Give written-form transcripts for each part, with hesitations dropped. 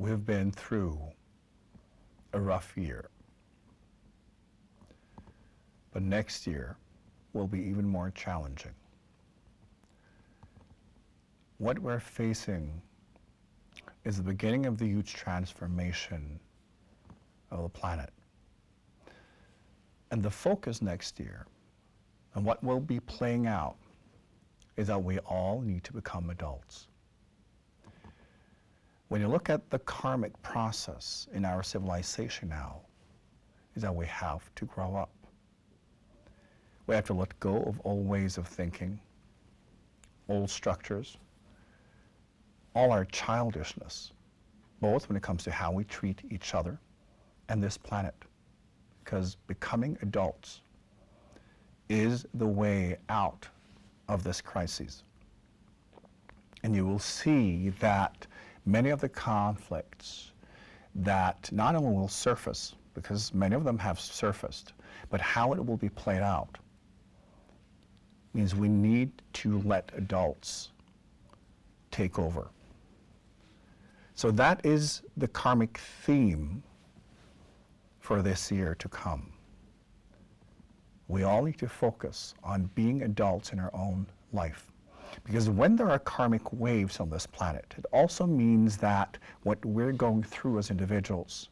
We've been through a rough year, but next year will be even more challenging. What we're facing is the beginning of the huge transformation of the planet. And the focus next year, and what will be playing out, is that we all need to become adults. When you look at the karmic process in our civilization now, is that we have to grow up. We have to let go of old ways of thinking, old structures, all our childishness, both when it comes to how we treat each other and this planet. Because becoming adults is the way out of this crisis. And you will see that many of the conflicts that not only will surface, because many of them have surfaced, but how it will be played out means we need to let adults take over. So that is the karmic theme for this year to come. We all need to focus on being adults in our own life. Because when there are karmic waves on this planet, it also means that what we're going through as individuals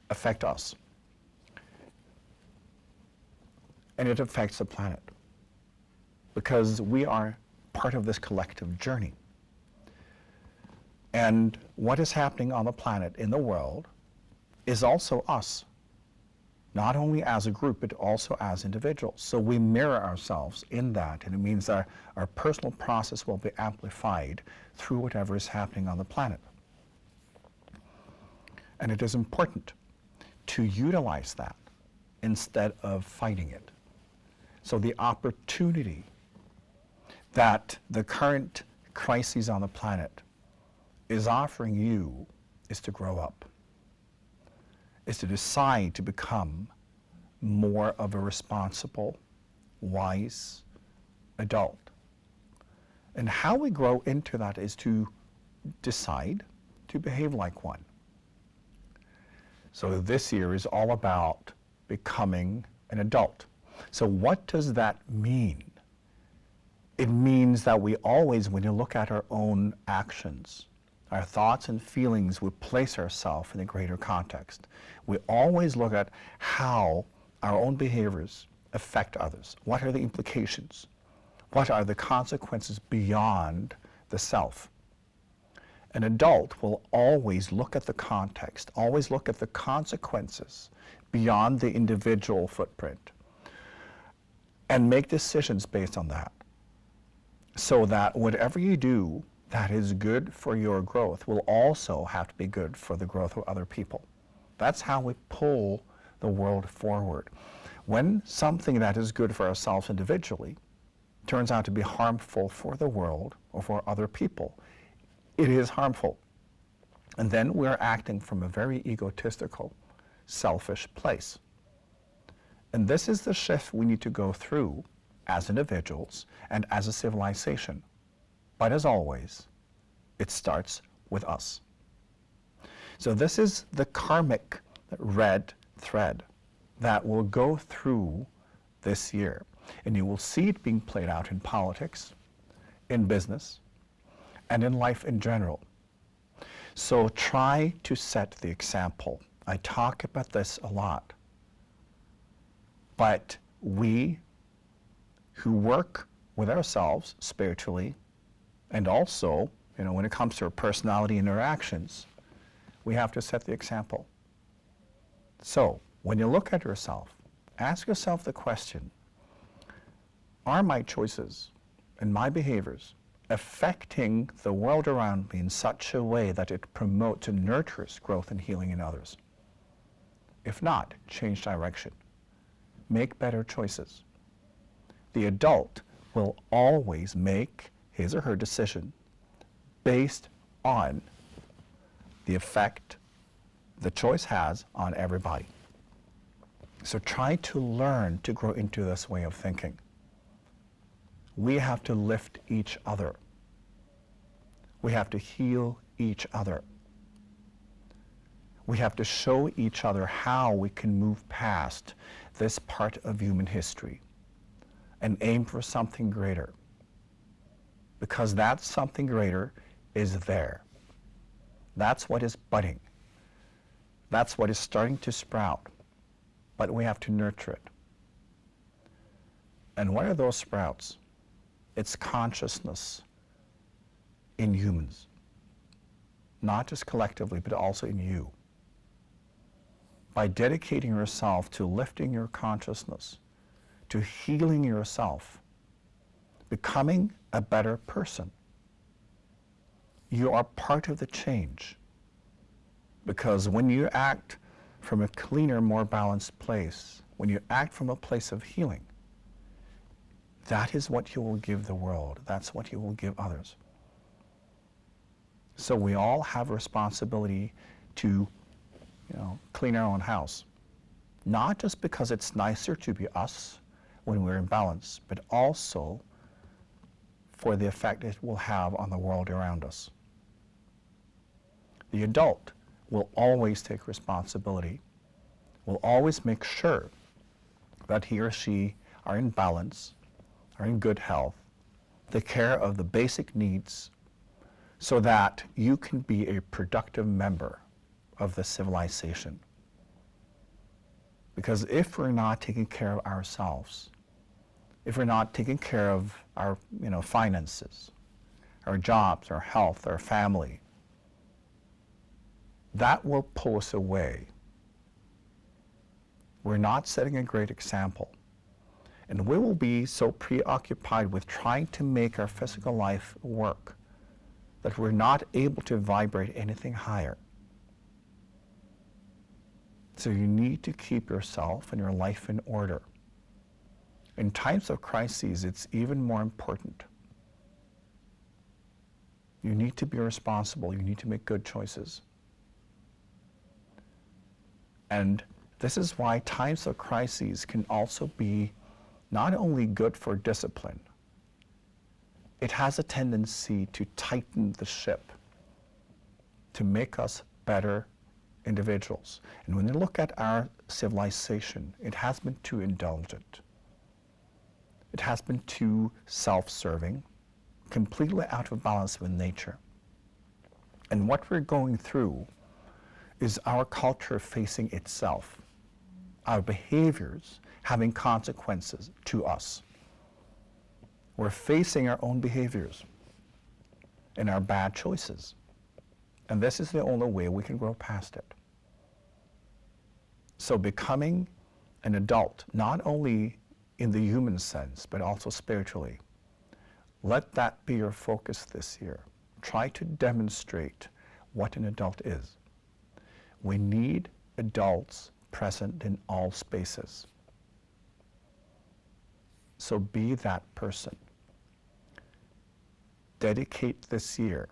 affect us. And it affects the planet. Because we are part of this collective journey. And what is happening on the planet, in the world, is also us. Not only as a group, but also as individuals. So we mirror ourselves in that, and it means that our personal process will be amplified through whatever is happening on the planet. And it is important to utilize that instead of fighting it. So the opportunity that the current crises on the planet is offering you is to grow up. Is to decide to become more of a responsible, wise adult. And how we grow into that is to decide to behave like one. So this year is all about becoming an adult. So what does that mean? It means that we always, when you look at our own actions, our thoughts and feelings, we place ourselves in a greater context. We always look at how our own behaviors affect others. What are the implications? What are the consequences beyond the self? An adult will always look at the context, always look at the consequences beyond the individual footprint, and make decisions based on that. So that whatever you do that is good for your growth will also have to be good for the growth of other people. That's how we pull the world forward. When something that is good for ourselves individually turns out to be harmful for the world or for other people, it is harmful. And then we're acting from a very egotistical, selfish place. And this is the shift we need to go through as individuals and as a civilization. But as always, it starts with us. So this is the karmic red thread that will go through this year. And you will see it being played out in politics, in business, and in life in general. So try to set the example. I talk about this a lot. But we who work with ourselves spiritually, and also, when it comes to our personality interactions, we have to set the example. So, when you look at yourself, ask yourself the question, are my choices and my behaviors affecting the world around me in such a way that it promotes and nurtures growth and healing in others? If not, change direction. Make better choices. The adult will always make his or her decision based on the effect the choice has on everybody. So try to learn to grow into this way of thinking. We have to lift each other. We have to heal each other. We have to show each other how we can move past this part of human history and aim for something greater. Because that something greater is there. That's what is budding. That's what is starting to sprout. But we have to nurture it. And what are those sprouts? It's consciousness in humans. Not just collectively, but also in you. By dedicating yourself to lifting your consciousness, to healing yourself, becoming a better person, you are part of the change. Because when you act from a cleaner, more balanced place, when you act from a place of healing, that is what you will give the world. That's what you will give others. So we all have a responsibility to, clean our own house. Not just because it's nicer to be us when we're in balance, but also for the effect it will have on the world around us. The adult will always take responsibility, will always make sure that he or she are in balance, are in good health, take care of the basic needs so that you can be a productive member of the civilization. Because if we're not taking care of ourselves, if we're not taking care of our finances, our jobs, our health, our family, that will pull us away. We're not setting a great example. And we will be so preoccupied with trying to make our physical life work that we're not able to vibrate anything higher. So you need to keep yourself and your life in order. In times of crises, it's even more important. You need to be responsible. You need to make good choices. And this is why times of crises can also be not only good for discipline, it has a tendency to tighten the ship, to make us better individuals. And when you look at our civilization, it has been too indulgent. It has been too self-serving, completely out of balance with nature. And what we're going through is our culture facing itself, our behaviors having consequences to us. We're facing our own behaviors and our bad choices. And this is the only way we can grow past it. So becoming an adult, not only in the human sense, but also spiritually, let that be your focus this year. Try to demonstrate what an adult is. We need adults present in all spaces. So be that person. Dedicate this year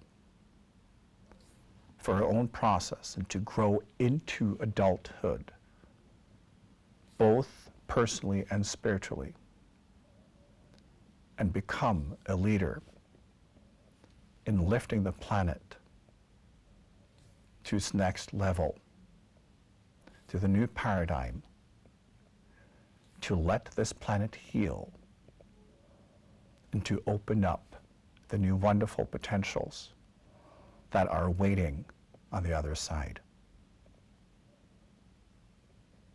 for our own process and to grow into adulthood, both personally and spiritually, and become a leader in lifting the planet to its next level, to the new paradigm, to let this planet heal and to open up the new wonderful potentials that are waiting on the other side.